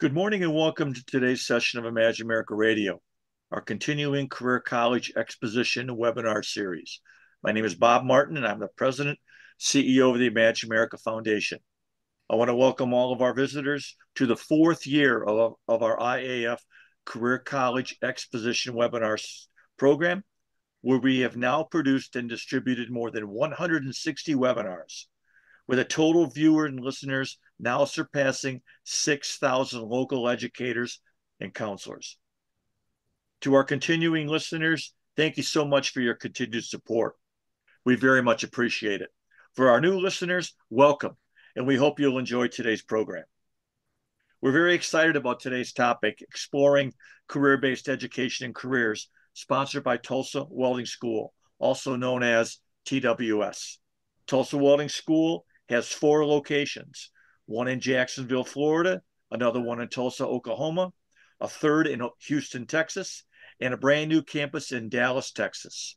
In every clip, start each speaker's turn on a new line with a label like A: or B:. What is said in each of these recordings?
A: Good morning and welcome to today's session of Imagine America Radio, our continuing Career College Exposition webinar series. My name is Bob Martin and I'm the President, CEO of the Imagine America Foundation. I want to welcome all of our visitors to the fourth year of our IAF Career College Exposition webinars program, where we have now produced and distributed more than 160 webinars, with a total viewer and listeners now surpassing 6,000 local educators and counselors. To our continuing listeners, thank you so much for your continued support. We very much appreciate it. For our new listeners, welcome, and we hope you'll enjoy today's program. We're very excited about today's topic, exploring career-based education and careers, sponsored by Tulsa Welding School, also known as TWS. Tulsa Welding School has 4 locations, one in Jacksonville, Florida, another one in Tulsa, Oklahoma, a third in Houston, Texas, and a brand new campus in Dallas, Texas.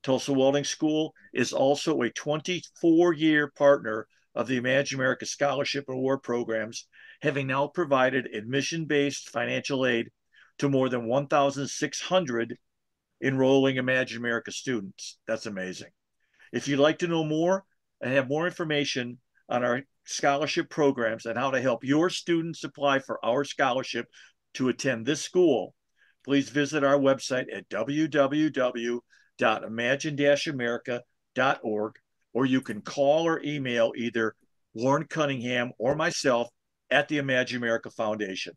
A: Tulsa Welding School is also a 24-year partner of the Imagine America Scholarship and Award programs, having now provided admission-based financial aid to more than 1,600 enrolling Imagine America students. That's amazing. If you'd like to know more and have more information on our scholarship programs and how to help your students apply for our scholarship to attend this school, please visit our website at www.imagine-america.org, or you can call or email either Warren Cunningham or myself at the Imagine America Foundation.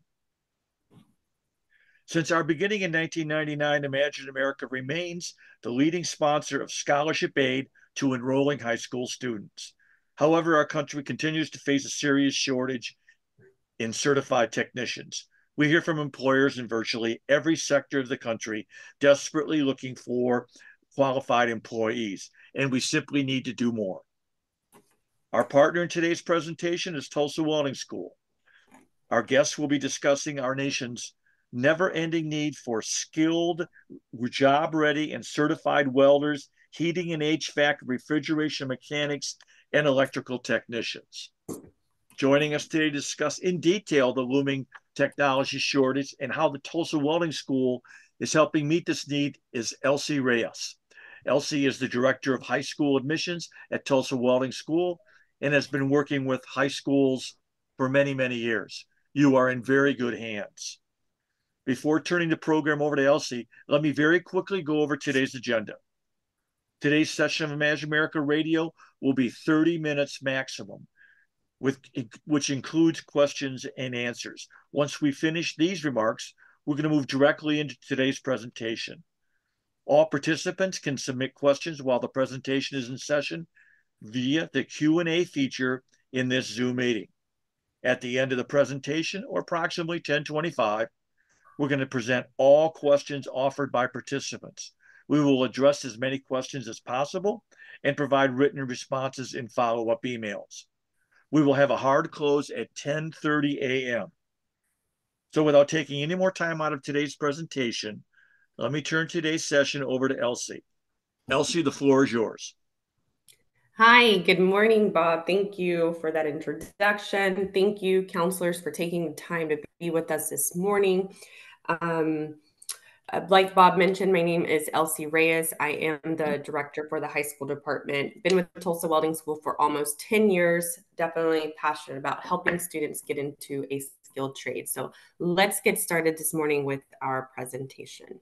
A: Since our beginning in 1999, Imagine America remains the leading sponsor of scholarship aid to enrolling high school students. However, our country continues to face a serious shortage in certified technicians. We hear from employers in virtually every sector of the country desperately looking for qualified employees, and we simply need to do more. Our partner in today's presentation is Tulsa Welding School. Our guests will be discussing our nation's never-ending need for skilled, job-ready, and certified welders, heating and HVAC, refrigeration mechanics, and electrical technicians. Joining us today to discuss in detail the looming technology shortage and how the Tulsa Welding School is helping meet this need is Elsie Reyes. Elsie is the Director of High School Admissions at Tulsa Welding School and has been working with high schools for many, many years. You are in very good hands. Before turning the program over to Elsie, let me very quickly go over today's agenda. Today's session of Imagine America Radio will be 30 minutes maximum, which includes questions and answers. Once we finish these remarks, we're going to move directly into today's presentation. All participants can submit questions while the presentation is in session via the Q&A feature in this Zoom meeting. At the end of the presentation, or approximately 10:25, we're going to present all questions offered by participants. We will address as many questions as possible and provide written responses in follow-up emails. We will have a hard close at 10:30 a.m. So without taking any more time out of today's presentation, let me turn today's session over to Elsie. Elsie, the floor is yours.
B: Hi, good morning, Bob. Thank you for that introduction. Thank you, counselors, for taking the time to be with us this morning. Like Bob mentioned, my name is Elsie Reyes. I am the director for the high school department. Been with Tulsa Welding School for almost 10 years. Definitely passionate about helping students get into a skilled trade. So let's get started this morning with our presentation.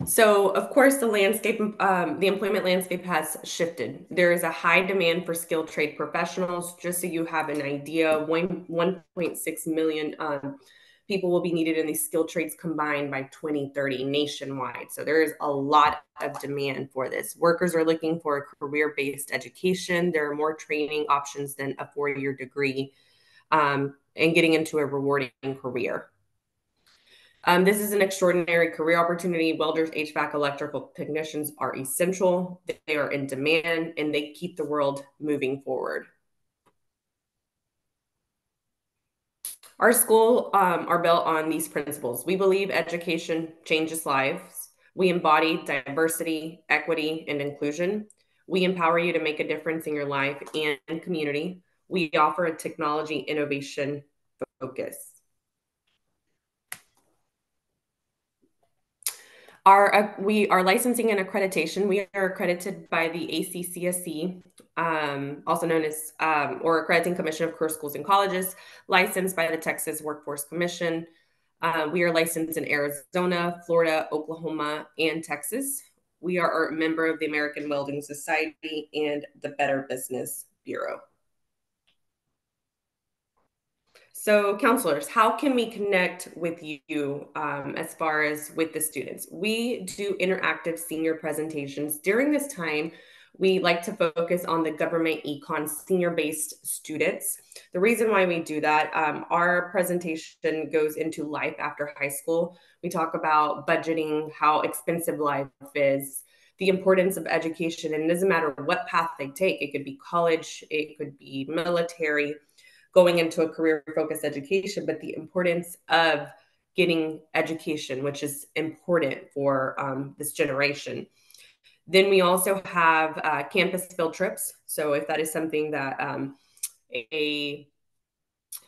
B: So, of course, the employment landscape has shifted. There is a high demand for skilled trade professionals. Just so you have an idea, 1.6 million people will be needed in these skilled trades combined by 2030 nationwide. So there is a lot of demand for this. Workers are looking for a career-based education. There are more training options than a 4-year degree and getting into a rewarding career. This is an extraordinary career opportunity. Welders, HVAC, electrical technicians are essential. They are in demand, and they keep the world moving forward. Our school are built on these principles. We believe education changes lives. We embody diversity, equity, and inclusion. We empower you to make a difference in your life and community. We offer a technology innovation focus. Our licensing and accreditation, we are accredited by the ACCSC, also known as, or Accrediting Commission of Career Schools and Colleges, licensed by the Texas Workforce Commission. We are licensed in Arizona, Florida, Oklahoma, and Texas. We are a member of the American Welding Society and the Better Business Bureau. So counselors, how can we connect with you as far as with the students? We do interactive senior presentations. During this time, we like to focus on the government econ senior-based students. The reason why we do that, our presentation goes into life after high school. We talk about budgeting, how expensive life is, the importance of education, and it doesn't matter what path they take. It could be college, it could be military, going into a career-focused education, but the importance of getting education, which is important for this generation. Then we also have campus field trips. So if that is something that a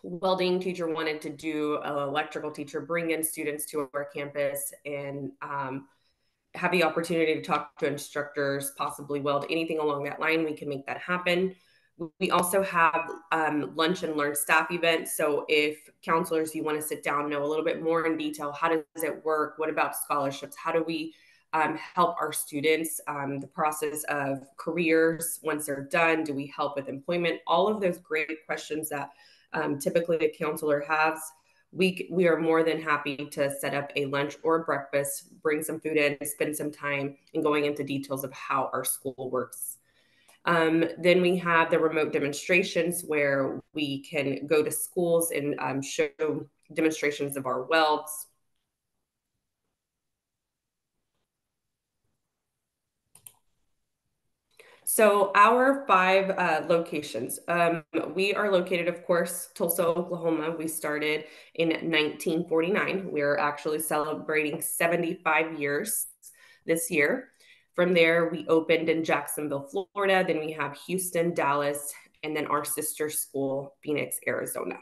B: welding teacher wanted to do, an electrical teacher, bring in students to our campus and have the opportunity to talk to instructors, possibly weld, anything along that line, we can make that happen. We also have lunch and learn staff events. So if counselors, you want to sit down, know a little bit more in detail, how does it work? What about scholarships? How do we help our students? The process of careers, once they're done, do we help with employment? All of those great questions that typically a counselor has. We are more than happy to set up a lunch or breakfast, bring some food in, spend some time and going into details of how our school works. Then we have the remote demonstrations where we can go to schools and show demonstrations of our welds. So our 5 locations, we are located, of course, Tulsa, Oklahoma. We started in 1949. We're actually celebrating 75 years this year. From there, we opened in Jacksonville, Florida. Then we have Houston, Dallas, and then our sister school, Phoenix, Arizona.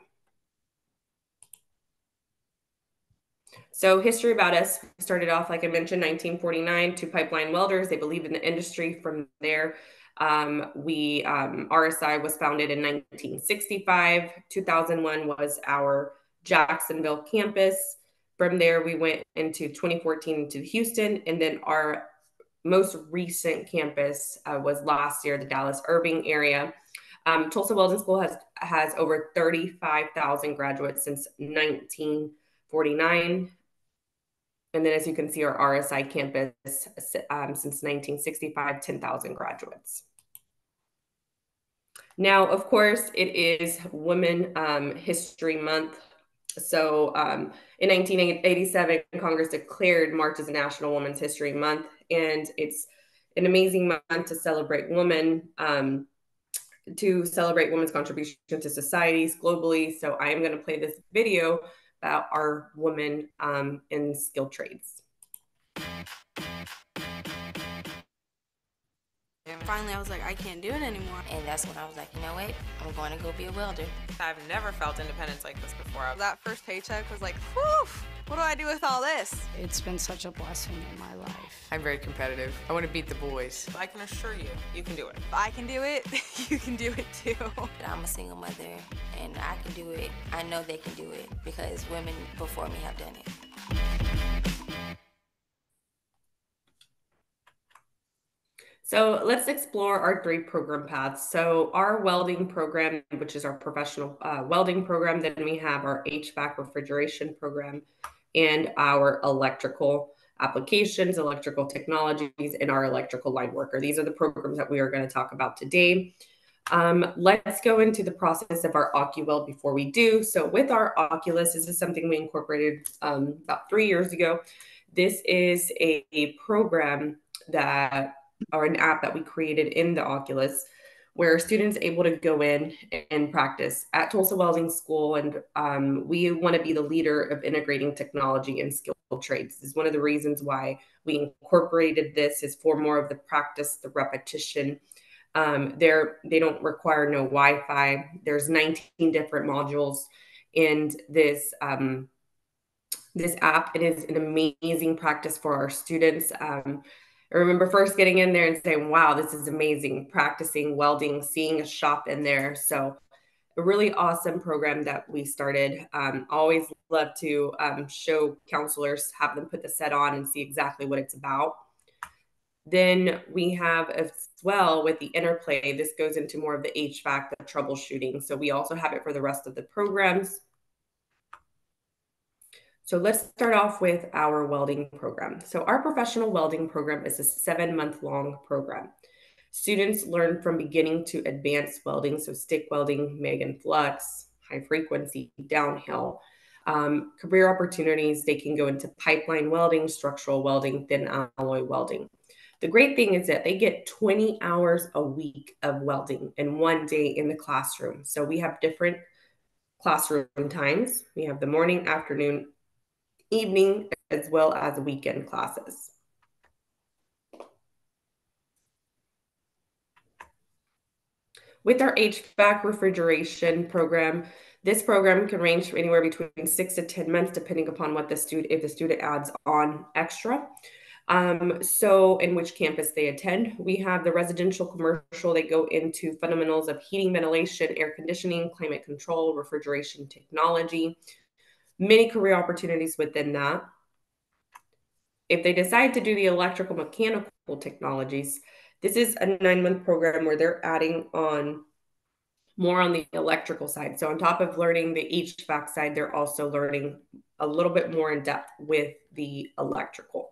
B: So history about us, we started off, like I mentioned, 1949, 2 pipeline welders. They believed in the industry. From there, RSI was founded in 1965. 2001 was our Jacksonville campus. From there, we went into 2014 to Houston, and then our most recent campus was last year, the Dallas Irving area. Tulsa Welding School has over 35,000 graduates since 1949. And then as you can see, our RSI campus since 1965, 10,000 graduates. Now, of course, it is Women History Month. So in 1987, Congress declared March as a National Women's History Month, and it's an amazing month to celebrate women, to celebrate women's contribution to societies globally. So I am going to play this video about our women in skilled trades.
C: Finally, I was like, I can't do it anymore.
D: And that's when I was like, you know what? I'm going to go be a welder.
E: I've never felt independence like this before.
C: That first paycheck was like, whew, what do I do with all this?
F: It's been such a blessing in my life.
E: I'm very competitive. I want to beat the boys. I can assure you, you can do it.
C: If I can do it, you can do it too.
D: I'm a single mother, and I can do it. I know they can do it because women before me have done it.
B: So let's explore our 3 program paths. So our welding program, which is our professional welding program, then we have our HVAC refrigeration program and our electrical applications, electrical technologies, and our electrical line worker. These are the programs that we are going to talk about today. Let's go into the process of our OcuWeld before we do. So with our Oculus, this is something we incorporated about 3 years ago. This is a program that, or an app that we created in the Oculus, where students are able to go in and practice at Tulsa Welding School. And we want to be the leader of integrating technology and skilled trades. This is one of the reasons why we incorporated this, is for more of the practice, the repetition. They don't require no Wi-Fi. There's 19 different modules in this app. It is an amazing practice for our students. I remember first getting in there and saying, wow, this is amazing, practicing welding, seeing a shop in there. So a really awesome program that we started. Always love to show counselors, have them put the set on and see exactly what it's about. Then we have as well with the interplay, this goes into more of the HVAC, the troubleshooting. So we also have it for the rest of the programs. So let's start off with our welding program. So our professional welding program is a 7-month-long program. Students learn from beginning to advanced welding, so stick welding, MIG and flux, high frequency, downhill. Career opportunities, they can go into pipeline welding, structural welding, thin alloy welding. The great thing is that they get 20 hours a week of welding and 1 day in the classroom. So we have different classroom times. We have the morning, afternoon, evening, as well as weekend classes. With our HVAC refrigeration program, this program can range from anywhere between 6 to 10 months, depending upon what if the student adds on extra. So in which campus they attend. We have the residential, commercial, they go into fundamentals of heating, ventilation, air conditioning, climate control, refrigeration technology, many career opportunities within that. If they decide to do the electrical mechanical technologies, this is a 9-month program where they're adding on more on the electrical side. So on top of learning the HVAC side, they're also learning a little bit more in depth with the electrical.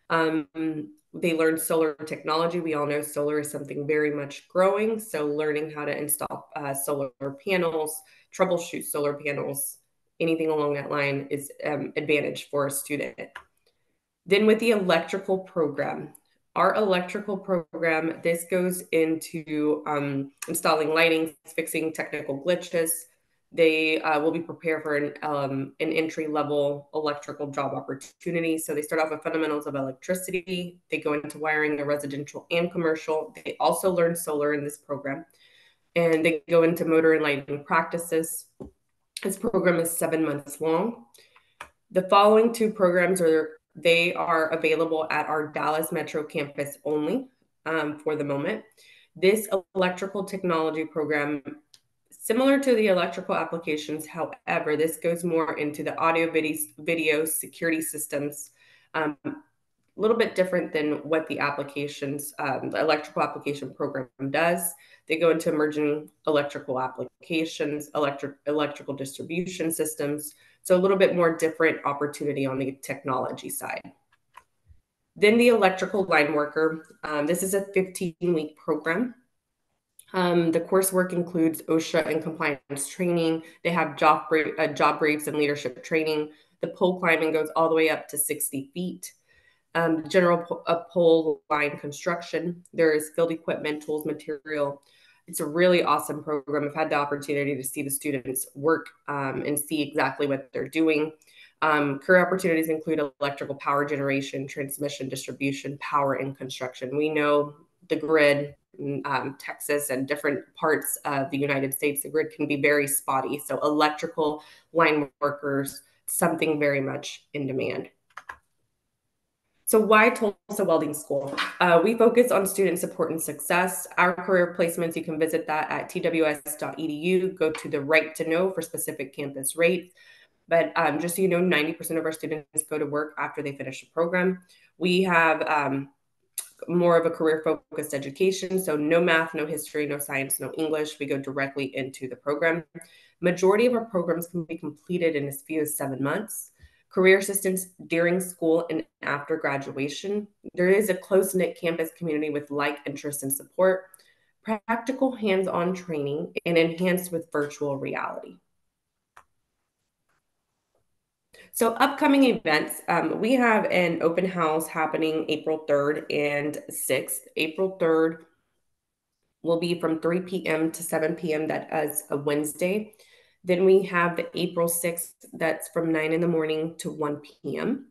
B: They learn solar technology. We all know solar is something very much growing. So learning how to install solar panels, troubleshoot solar panels, anything along that line is advantage for a student. Then with the electrical program, our electrical program, this goes into installing lighting, fixing technical glitches. They will be prepared for an entry-level electrical job opportunity. So they start off with fundamentals of electricity. They go into wiring, the residential and commercial. They also learn solar in this program. And they go into motor and lighting practices. This program is 7 months long. The following 2 programs they are available at our Dallas Metro campus only for the moment. This electrical technology program, similar to the electrical applications, however, this goes more into the audio video security systems, a little bit different than what the applications, the electrical application program does. They go into emerging electrical applications, electrical distribution systems. So a little bit more different opportunity on the technology side. Then the electrical line worker. This is a 15-week program. The coursework includes OSHA and compliance training. They have job briefs and leadership training. The pole climbing goes all the way up to 60 feet. General pole line construction. There is field equipment, tools, material. It's a really awesome program. I've had the opportunity to see the students work and see exactly what they're doing. Career opportunities include electrical power generation, transmission, distribution, power, and construction. We know the grid in Texas and different parts of the United States, the grid can be very spotty. So electrical line workers, something very much in demand. So why Tulsa Welding School? We focus on student support and success. Our career placements, you can visit that at tws.edu. Go to the right to know for specific campus rates. But just so you know, 90% of our students go to work after they finish the program. We have more of a career-focused education. So no math, no history, no science, no English. We go directly into the program. Majority of our programs can be completed in as few as 7 months. Career assistance during school and after graduation. There is a close-knit campus community with like interests and support, practical hands-on training, and enhanced with virtual reality. So upcoming events, we have an open house happening April 3rd and 6th. April 3rd will be from 3 p.m. to 7 p.m. That is a Wednesday. Then we have the April 6th, that's from 9 in the morning to 1 p.m.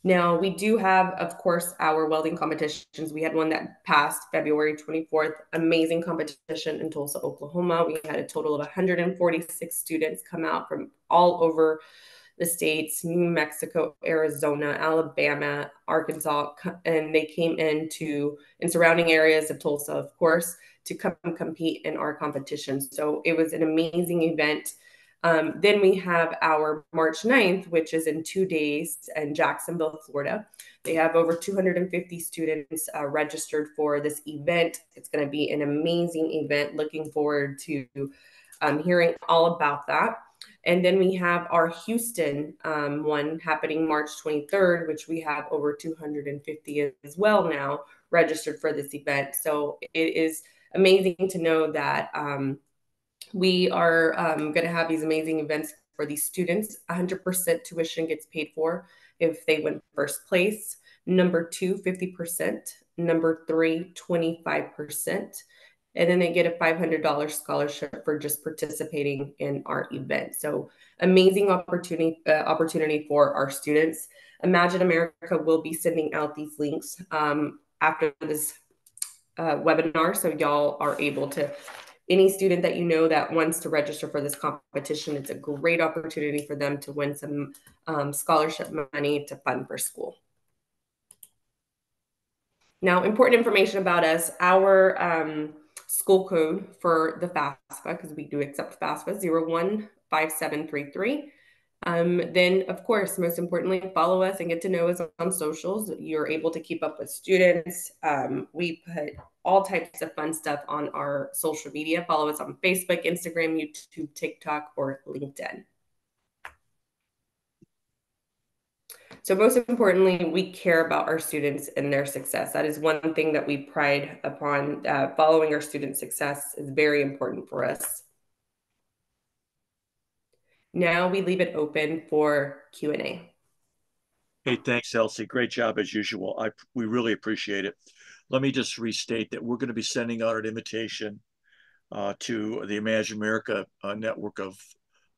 B: Now, we do have, of course, our welding competitions. We had one that passed February 24th, amazing competition in Tulsa, Oklahoma. We had a total of 146 students come out from all over the states, New Mexico, Arizona, Alabama, Arkansas, and they came in surrounding areas of Tulsa, of course, to come compete in our competition. So it was an amazing event. Then we have our March 9th, which is in 2 days in Jacksonville, Florida. They have over 250 students registered for this event. It's going to be an amazing event. Looking forward to hearing all about that. And then we have our Houston one happening March 23rd, which we have over 250 as well now registered for this event. So it is amazing to know that we are going to have these amazing events for these students. 100% tuition gets paid for if they win first place. Number two, 50%. Number three, 25%. And then they get a $500 scholarship for just participating in our event. So amazing opportunity for our students. Imagine America will be sending out these links after this webinar. So y'all are able to, any student that you know that wants to register for this competition, it's a great opportunity for them to win some scholarship money to fund for school. Now, important information about us, our school code for the FAFSA, because we do accept FAFSA, 015733. Then, of course, most importantly, follow us and get to know us on socials. You're able to keep up with students. We put all types of fun stuff on our social media. Follow us on Facebook, Instagram, YouTube, TikTok, or LinkedIn. So most importantly, we care about our students and their success. That is one thing that we pride upon. Following our student success is very important for us. Now we leave it open for Q&A.
A: Hey, thanks, Elsie. Great job as usual. We really appreciate it. Let me just restate that we're going to be sending out an invitation to the Imagine America network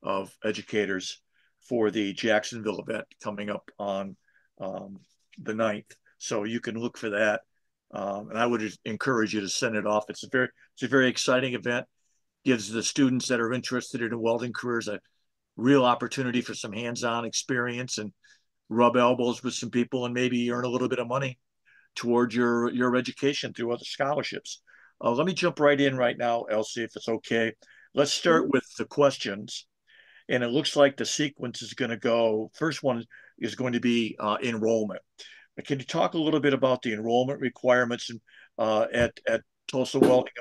A: of educators for the Jacksonville event coming up on the 9th. So you can look for that. And I would encourage you to send it off. It's a very exciting event. Gives the students that are interested in welding careers a real opportunity for some hands-on experience and rub elbows with some people and maybe earn a little bit of money towards your education through other scholarships. Let me jump right in right now, Elsie, if it's okay. Let's start with the questions. And it looks like the sequence is going to go, first one is going to be enrollment. Can you talk a little bit about the enrollment requirements at Tulsa Welding?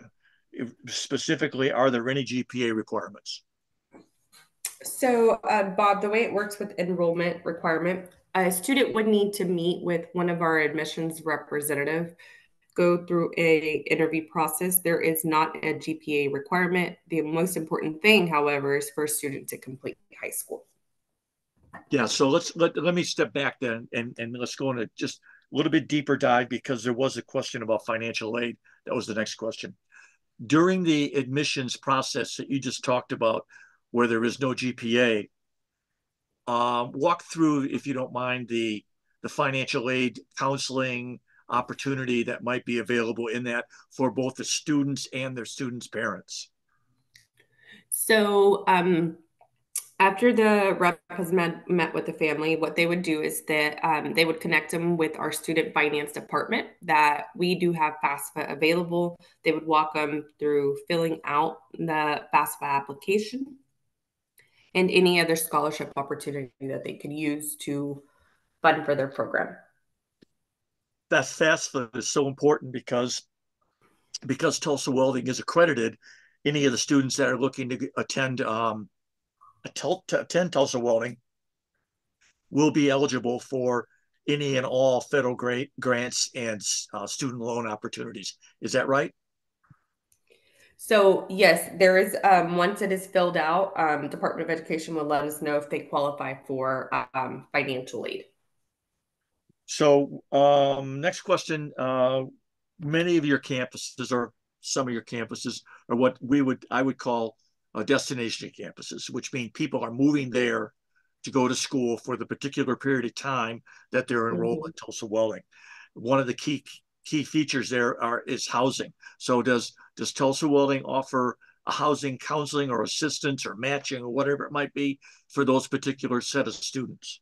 A: Specifically, are there any GPA requirements?
B: So, Bob, the way it works with enrollment requirement, a student would need to meet with one of our admissions representative, go through a interview process. There is not a GPA requirement. The most important thing, however, is for a student to complete high school.
A: Yeah, so let me step back then and let's go into just a little bit deeper dive because there was a question about financial aid. That was the next question. During the admissions process that you just talked about, where there is no GPA, walk through, if you don't mind, the financial aid counseling opportunity that might be available in that for both the students and their students' parents.
B: So after the rep has met with the family, what they would do is that they would connect them with our student finance department that we do have FAFSA available. They would walk them through filling out the FAFSA application and any other scholarship opportunity that they could use to fund for their program.
A: That FAFSA is so important because Tulsa Welding is accredited. Any of the students that are looking to attend Tulsa Welding will be eligible for any and all federal grants and student loan opportunities. Is that right?
B: So yes, there is, once it is filled out, Department of Education will let us know if they qualify for financial aid.
A: So next question, many of your campuses, or some of your campuses are what I would call destination campuses, which mean people are moving there to go to school for the particular period of time that they're enrolled in Tulsa Welding. One of the key features there is housing. So does Tulsa Welding offer a housing counseling or assistance or matching or whatever it might be for those particular set of students?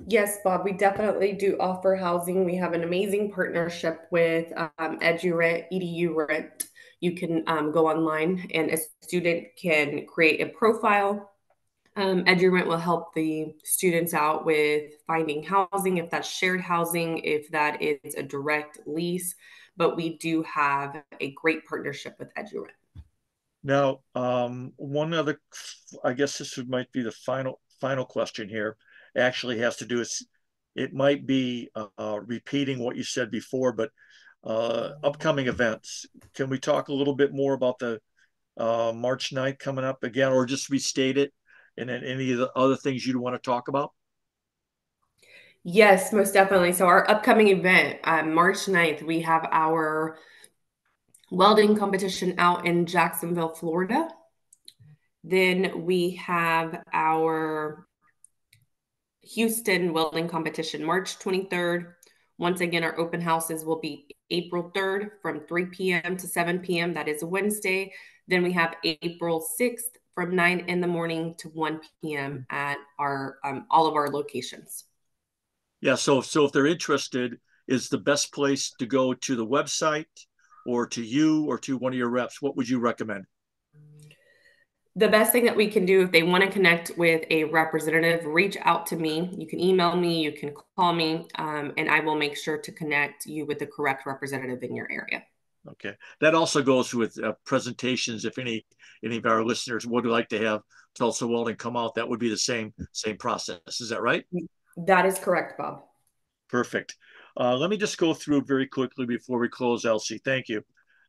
B: Yes, Bob, we definitely do offer housing. We have an amazing partnership with EduRent, EDU Rent. You can go online and a student can create a profile. EduRent will help the students out with finding housing, if that's shared housing, if that is a direct lease. But we do have a great partnership with EduRent.
A: Now, one other, I guess this might be the final question here, actually has to do with, it might be repeating what you said before, but upcoming events. Can we talk a little bit more about the March 9th coming up again, or just restate it, and then any of the other things you'd want to talk about?
B: Yes, most definitely. So our upcoming event, March 9th, we have our welding competition out in Jacksonville, Florida. Then we have our Houston welding competition March 23rd. Once again, our open houses will be April 3rd from 3 p.m. to 7 p.m. That is a Wednesday. Then we have April 6th from 9 in the morning to 1 p.m. at our all of our locations.
A: Yeah, so if they're interested, is the best place to go to the website or to you or to one of your reps? What would you recommend?
B: The best thing that we can do if they want to connect with a representative, reach out to me. You can email me, you can call me, and I will make sure to connect you with the correct representative in your area.
A: Okay, that also goes with presentations. If any of our listeners would like to have Tulsa Welding come out, that would be the same process. Is that right?
B: That is correct, Bob.
A: Perfect. Let me just go through very quickly before we close, Elsie. Thank you.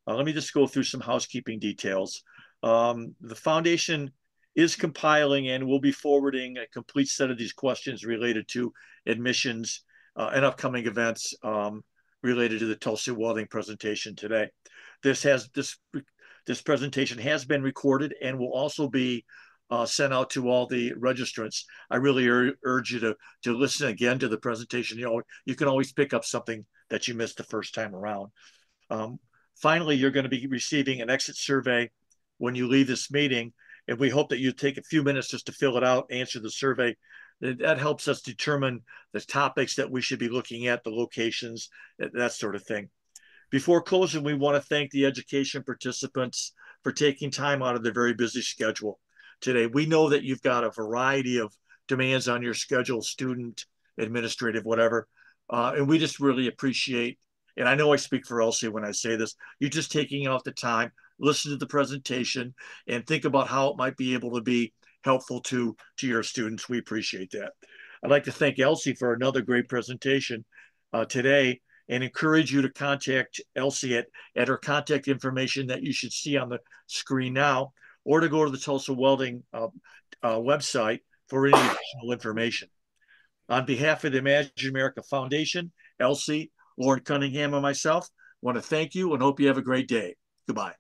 A: Let me just go through some housekeeping details. The foundation is compiling and will be forwarding a complete set of these questions related to admissions and upcoming events related to the Tulsa Welding presentation today. This presentation has been recorded and will also be sent out to all the registrants. I really urge you to listen again to the presentation. You can always pick up something that you missed the first time around. Finally, you're going to be receiving an exit survey when you leave this meeting, and we hope that you take a few minutes just to fill it out, answer the survey. That helps us determine the topics that we should be looking at, the locations, that sort of thing. Before closing, we want to thank the education participants for taking time out of their very busy schedule today. We know that you've got a variety of demands on your schedule, student, administrative, whatever. And we just really appreciate, and I know I speak for Elsie when I say this, you just taking out the time, listen to the presentation, and think about how it might be able to be helpful to your students. We appreciate that. I'd like to thank Elsie for another great presentation today, and encourage you to contact Elsie at her contact information that you should see on the screen now, or to go to the Tulsa Welding website for any additional information. On behalf of the Imagine America Foundation, Elsie, Lauren Cunningham, and myself, want to thank you and hope you have a great day. Goodbye.